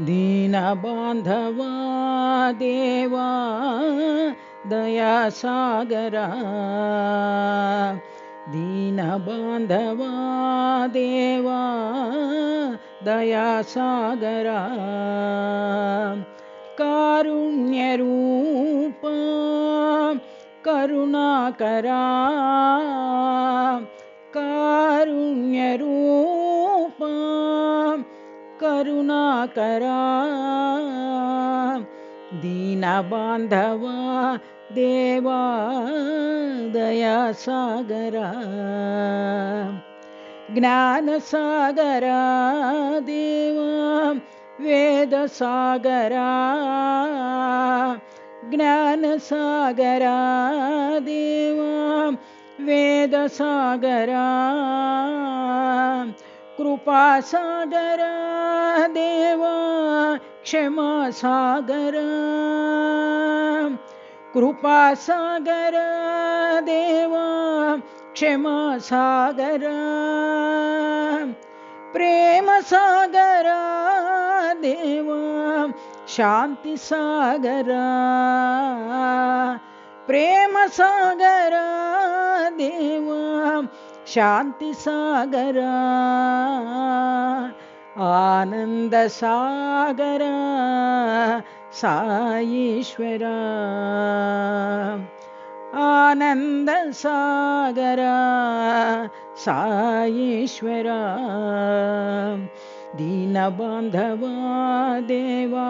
दीनबान्धवा देवा दयासागरा दीनबान्धवा देवा दयासागरा कारुण्यरूपा करुणाकरा कारुण्यरूपा करुणाकरा दीनबान्धवा देवा दयासागरा ज्ञानसागरा देवा वेदसागरा ज्ञानसागरा देवा वेदसागरा कृपासागरा देवा क्षमासागरा कृपासागरा देवा क्षमासागरा प्रेमसागरा देवा शान्तिसागरा प्रेमसागरा देवा शान्तिसागरा आनन्दसागरा साईश्वरा आनन्दसागरा साईश्वरा दीनबान्धवा देवा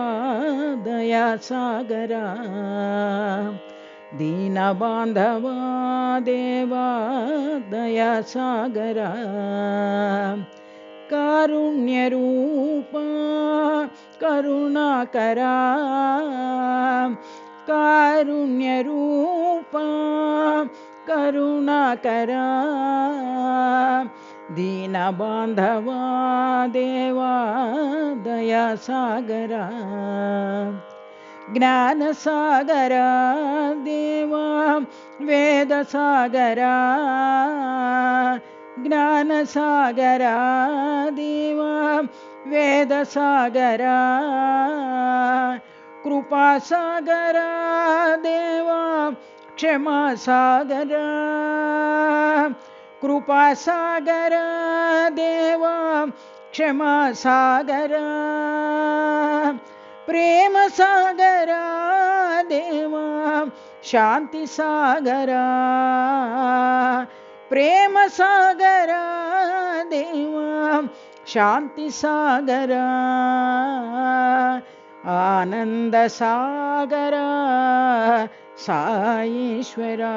दयासागरा दीनबान्धवा देवा दयासागरा कारुण्यरूपा करुणाकरा कारुण्यरूपा करुणाकरा दीनबान्धवा देवा दयासागरा ज्ञानसागरा देवा वेदसागरा ज्ञानसागरा देवा वेदसागरा कृपासागरा देवा क्षमासागरा कृपासागरा देवा क्षमासागरा प्रेमसागरा देवा शान्तिसागरा प्रेमसागरा देवा शान्तिसागरा आनन्दसागरा साईश्वरा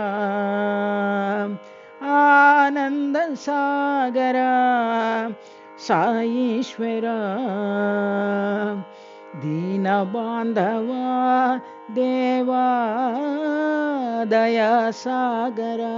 आनन्दसागरा साईश्वरा दीनबान्धवा देवा दयासागरा।